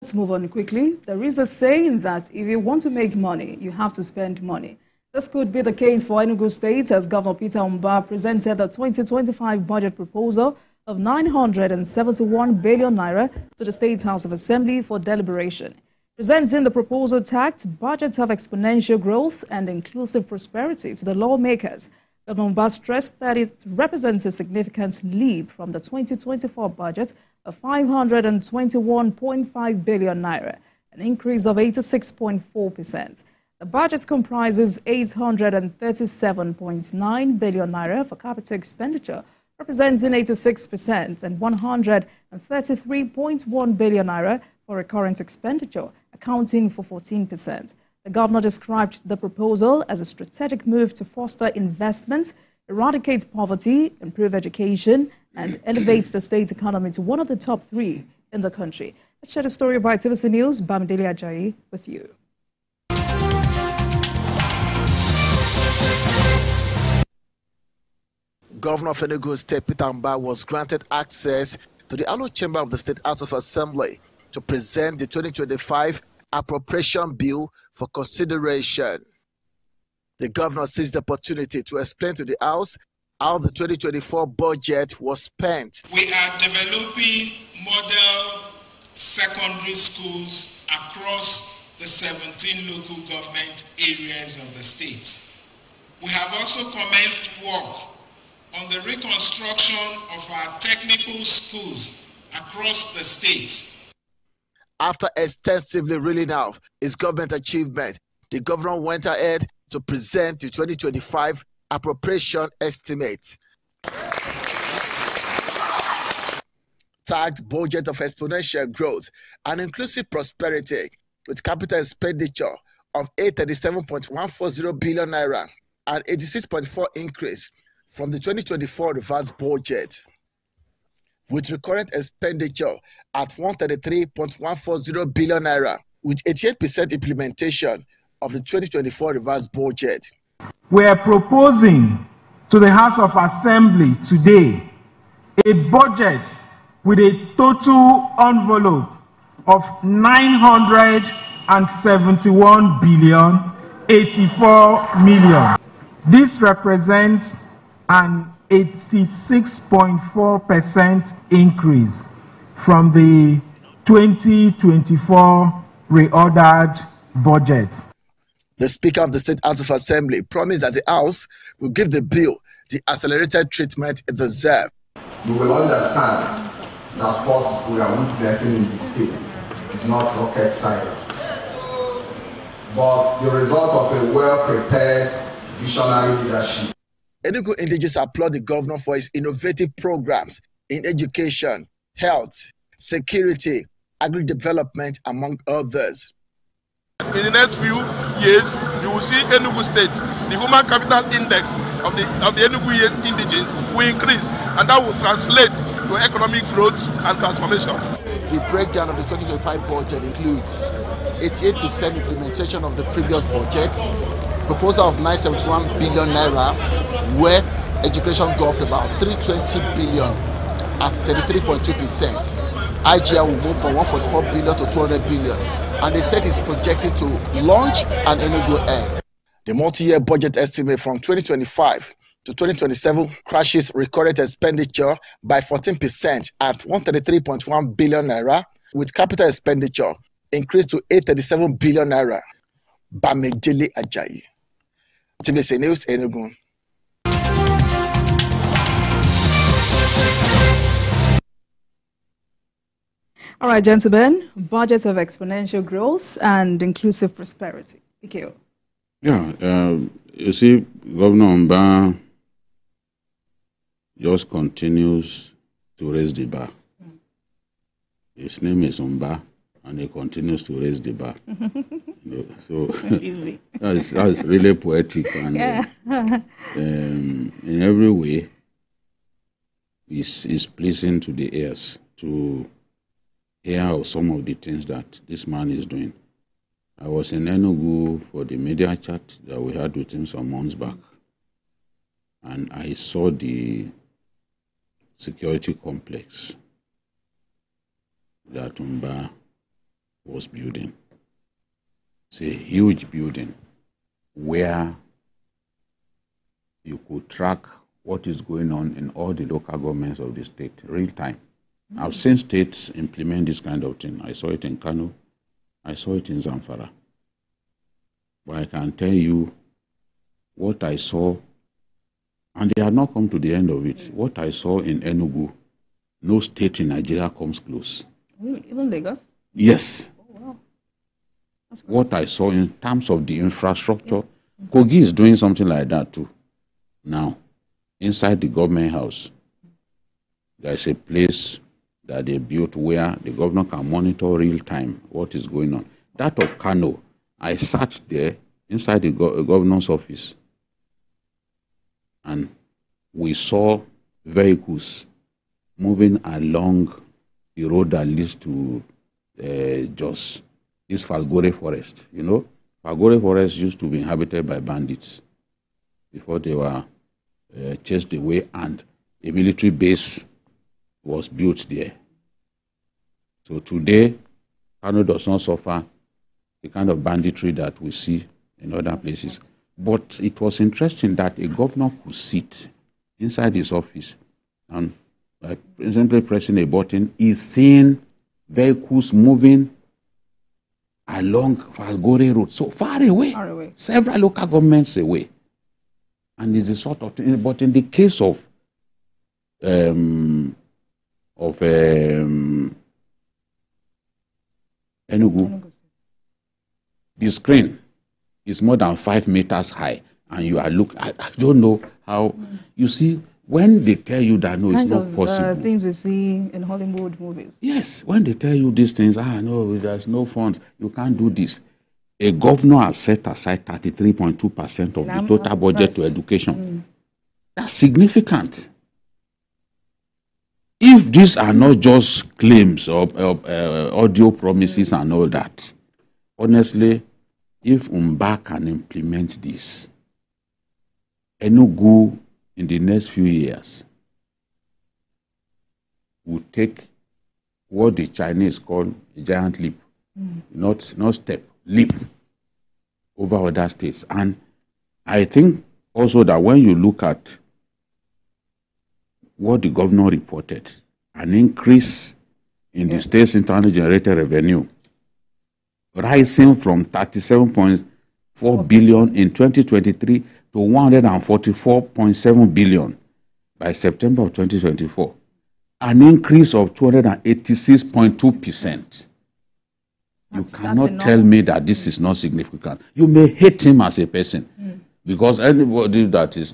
Let's move on quickly. There is a saying that if you want to make money, you have to spend money. This could be the case for Enugu State as Governor Peter Mbah presented the 2025 budget proposal of 971 billion naira to the State House of Assembly for deliberation. Presenting the proposal tagged Budget of Exponential Growth and Inclusive Prosperity to the lawmakers, Governor Mbah stressed that it represents a significant leap from the 2024 budget of 521.5 billion naira, an increase of 86.4%. The budget comprises 837.9 billion naira for capital expenditure, representing 86%, and 133.1 billion naira for recurrent expenditure, accounting for 14%. The governor described the proposal as a strategic move to foster investment, eradicate poverty, improve education, and elevate the state economy to one of the top 3 in the country. Let's share the story by TVC News. Bamidele Ajayi with you. Governor of Enugu State Peter Mbah was granted access to the annual chamber of the State House of Assembly to present the 2025 appropriation bill for consideration. The governor seized the opportunity to explain to the House how the 2024 budget was spent. We are developing model secondary schools across the 17 local government areas of the state. We have also commenced work on the reconstruction of our technical schools across the state. After extensively reeling out his government achievement, the governor went ahead to present the 2025 appropriation estimate. Tagged Budget of Exponential Growth and Inclusive Prosperity with capital expenditure of 837.140 billion naira, an 86.4% increase from the 2024 revised budget, with recurrent expenditure at 133.140 billion naira, with 88% implementation of the 2024 revised budget. We are proposing to the House of Assembly today a budget with a total envelope of 971 billion 84 million. This represents an 86.4% increase from the 2024 reordered budget. The Speaker of the State House of Assembly promised that the House will give the bill the accelerated treatment it deserves. You will understand that what we are witnessing in the state is not rocket science, but the result of a well-prepared, visionary leadership. Enugu indigenous applaud the governor for his innovative programs in education, health, security, agri-development, among others. In the next few years, you will see Enugu State, the human capital index of the Enugu indigenes will increase, and that will translate to economic growth and transformation. The breakdown of the 2025 budget includes 88% implementation of the previous budget, proposal of 971 billion naira, where education goes about 320 billion at 33.2%. IGR will move from 144 billion to 200 billion, and the state is projected to launch an Enugu Air. The multi-year budget estimate from 2025 to 2027 crashes recurrent expenditure by 14% at 133.1 billion naira, with capital expenditure increased to 837 billion naira. Bamidele Ajayi, TVC News, Enugu. All right, gentlemen, budget of exponential growth and inclusive prosperity. Thank Yeah, you see, Governor Mbah just continues to raise the bar. His name is Mbah, and he continues to raise the bar. So that's really poetic, and in every way, is pleasing to the ears to hear some of the things that this man is doing. I was in Enugu for the media chat that we had with him some months back, and I saw the security complex that Mbah was building. It's a huge building where you could track what is going on in all the local governments of the state, real time. I've seen states implement this kind of thing. I saw it in Kano. I saw it in Zamfara. But I can tell you what I saw, and they have not come to the end of it. What I saw in Enugu, no state in Nigeria comes close. Even Lagos? Yes. Oh, wow. What I saw in terms of the infrastructure, yes. Kogi is doing something like that too. Now, inside the government house, there's a place that they built where the governor can monitor real time what is going on. That of Kano, I sat there inside the governor's office and we saw vehicles moving along the road that leads to Jos, this Falgore forest. You know, Falgore forest used to be inhabited by bandits before they were chased away, and a military base was built there. So today, Kano does not suffer the kind of banditry that we see in other places. But it was interesting that a governor could sit inside his office and by simply pressing a button, is seeing vehicles moving along Falgore Road, so far away, several local governments away. And it's a sort of thing. But in the case of Enugu, the screen is more than 5 meters high, and you are looking. I don't know how. You see, when they tell you that no, it's not possible. Things we see in Hollywood movies. Yes, when they tell you these things, no, there's no funds, you can't do this. A governor has set aside 33.2% of the total budget to education. That's significant. If these are not just claims of audio promises and all that, honestly, if Mbah can implement this, Enugu in the next few years will take what the Chinese call a giant leap, not step, leap over other states. And I think also that when you look at what the governor reported, an increase in the state's internally generated revenue, rising from 37.4 billion in 2023 to 144.7 billion by September of 2024, an increase of 286.2%. You cannot tell me that this is not significant. You may hate him as a person, because anybody that does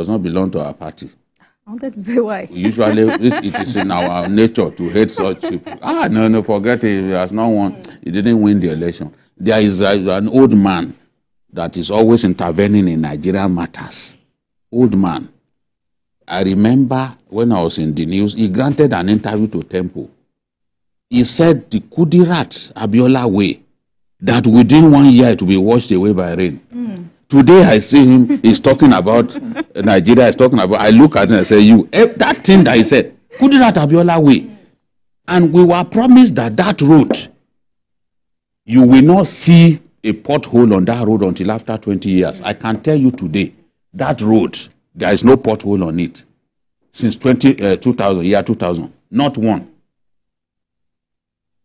not belong to our party. I wanted to say why. Usually, it is in our nature to hate such people. No, forget it. He has not won. He didn't win the election. There is an old man that is always intervening in Nigerian matters. Old man. I remember when I was in the news, he granted an interview to Temple. He said the Kudirat Abiola way, that within 1 year it will be washed away by rain. Today I see him, he's talking about Nigeria, he's talking about, I look at him and I say, that thing that he said, Kudirat Abiola way. And we were promised that road, you will not see a pothole on that road until after 20 years. I can tell you today, that road, there is no pothole on it. Since 2000, not one.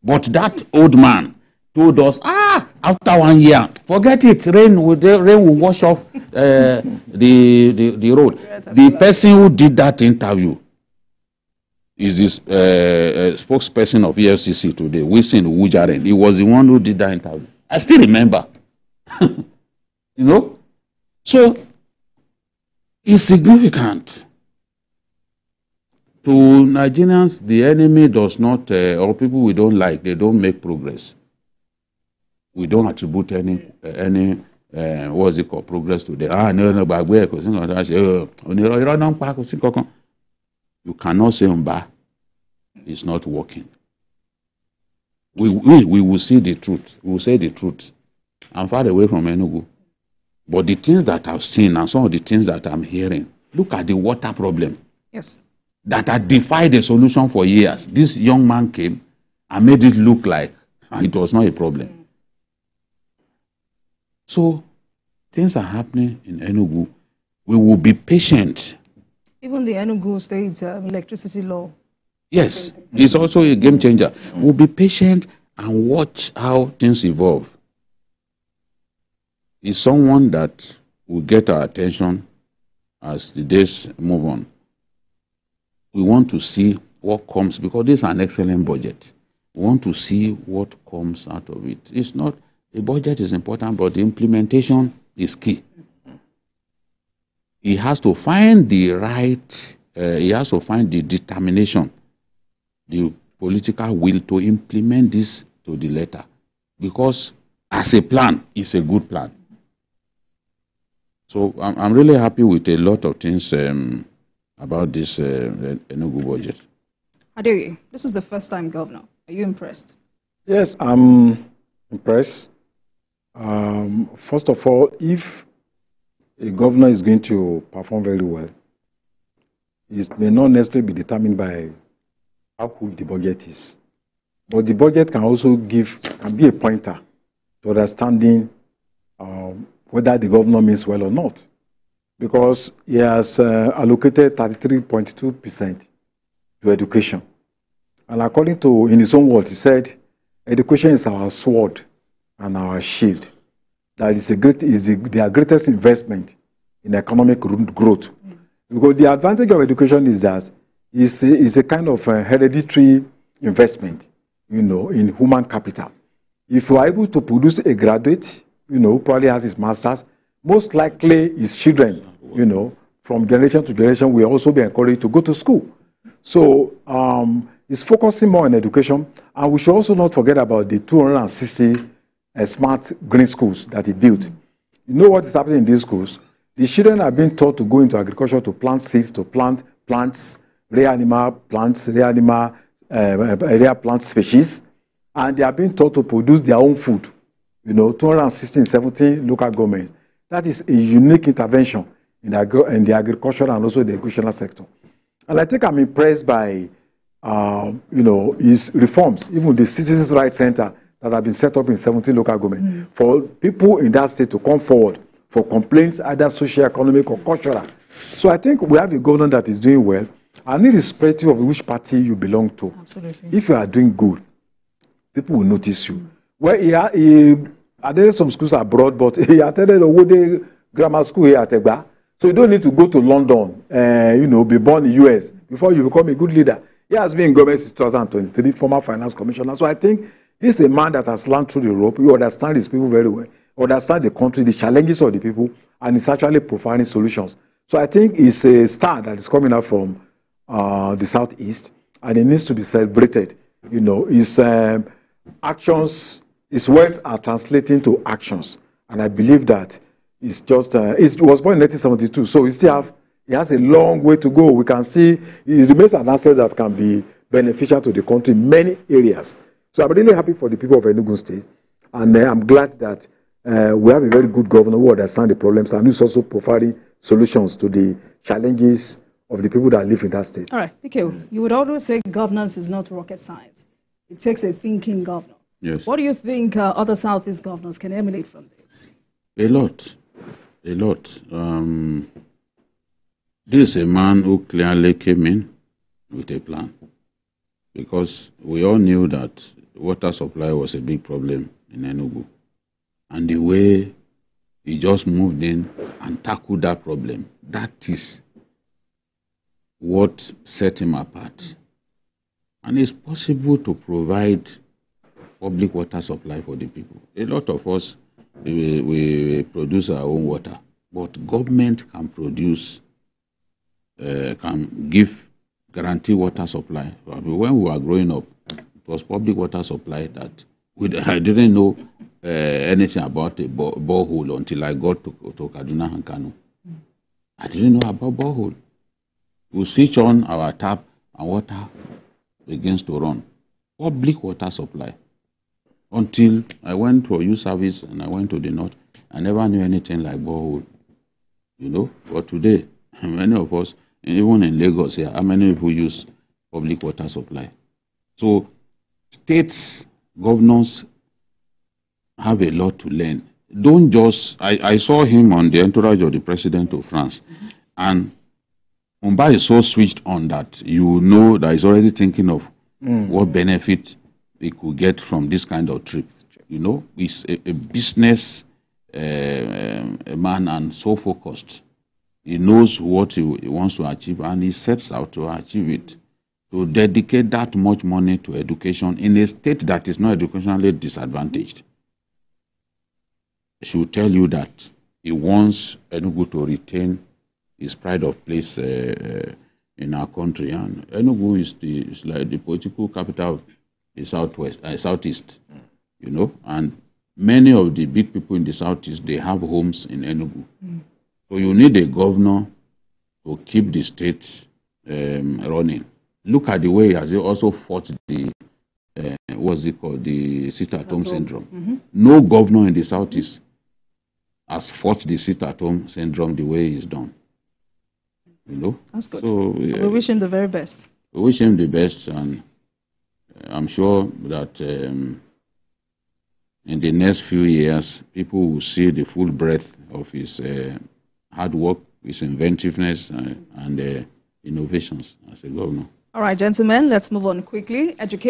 But that old man told us, after 1 year, forget it, rain will wash off the road. The person who did that interview is this spokesperson of EFCC today, Wilson Wujaren. He was the one who did that interview. I still remember. You know? So, it's significant. To Nigerians, the enemy does not, or people we don't like, they don't make progress. We don't attribute any what's it called, progress to them. No, but where? You cannot say Mbah is not working. We will see the truth. We will say the truth. I'm far away from Enugu. But the things that I've seen and some of the things that I'm hearing, look at the water problem. Yes. That had defied a solution for years. This young man came and made it look like and it was not a problem. So things are happening in Enugu. We will be patient. Even the Enugu state electricity law. Yes, it's also a game changer. We'll be patient and watch how things evolve. It's someone that will get our attention as the days move on. We want to see what comes, because this is an excellent budget. We want to see what comes out of it. It's not, the budget is important, but the implementation is key. He has to find the right, he has to find the determination, the political will to implement this to the letter. Because as a plan, it's a good plan. So I'm really happy with a lot of things about this Enugu budget. Adeoye, this is the first time governor. Are you impressed? Yes, I'm impressed. First of all, if a governor is going to perform very well, it may not necessarily be determined by how good the budget is. But the budget can also can be a pointer to understanding whether the governor means well or not. Because he has allocated 33.2% to education. And according to, in his own words, he said, education is our sword and our shield. That is their greatest investment in economic growth. Because the advantage of education is that it's a kind of hereditary investment, you know, in human capital. If you are able to produce a graduate, you know, who probably has his master's, most likely his children, you know, from generation to generation will also be encouraged to go to school. So it's focusing more on education. And we should also not forget about the 260 smart green schools that he built. You know what is happening in these schools? The children are being taught to go into agriculture, to plant seeds, to plant plants, rare plant species. And they are being taught to produce their own food. You know, 216, 17 local governments. That is a unique intervention in the agricultural and also the educational sector. And I think I'm impressed by, you know, his reforms, even the Citizens' Rights Center that have been set up in 17 local governments, for people in that state to come forward for complaints, either socio-economic or cultural. So I think we have a governor that is doing well, and irrespective of which party you belong to. Absolutely. If you are doing good, people will notice you. Well, he attended some schools abroad, but he attended Owode Grammar School here at Mbah. So you don't need to go to London, you know, be born in the US before you become a good leader. He has been in government since 2023, former finance commissioner. So I think this is a man that has learned through the rope. He understands his people very well, understands the country, the challenges of the people, and is actually providing solutions. So I think it's a star that is coming out from the Southeast, and it needs to be celebrated. You know, his actions, his words are translating to actions. And I believe that it's just, it was born in 1972, so he has a long way to go. We can see he remains an asset that can be beneficial to the country in many areas. So I'm really happy for the people of Enugu State. And I'm glad that we have a very good governor who understands the problems and who's also providing solutions to the challenges of the people that live in that state. All right, okay. You would always say governance is not rocket science. It takes a thinking governor. Yes. What do you think other Southeast governors can emulate from this? A lot. A lot. This is a man who clearly came in with a plan, because we all knew that water supply was a big problem in Enugu. And the way he just moved in and tackled that problem, that is what set him apart. And it's possible to provide public water supply for the people. A lot of us, we produce our own water, but government can produce, can guarantee water supply. When we were growing up, it was public water supply that I didn't know anything about a borehole until I got to Kaduna and Kano. I didn't know about borehole. We switch on our tap and water begins to run. Public water supply. Until I went for youth service and I went to the north, I never knew anything like borehole. You know, but today, many of us, even in Lagos here, how many people use public water supply? So states governors have a lot to learn. Don't just, I saw him on the entourage of the president of France, and Mbah is so switched on that you know that he's already thinking of what benefit he could get from this kind of trip. You know, he's a business man and so focused. He knows what he wants to achieve, and he sets out to achieve it. To dedicate that much money to education in a state that is not educationally disadvantaged should tell you that he wants Enugu to retain his pride of place in our country. And Enugu is like the political capital of the southeast, you know, and many of the big people in the southeast, they have homes in Enugu. So you need a governor to keep the state running. Look at the way he has also fought the, what's it called, the sit-at-home syndrome. No governor in the southeast has fought the sit-at-home syndrome the way he's done. You know? That's good. So, we wish him the very best. We wish him the best, and I'm sure that in the next few years, people will see the full breadth of his hard work, his inventiveness, and innovations as a governor. All right, gentlemen, let's move on quickly. Education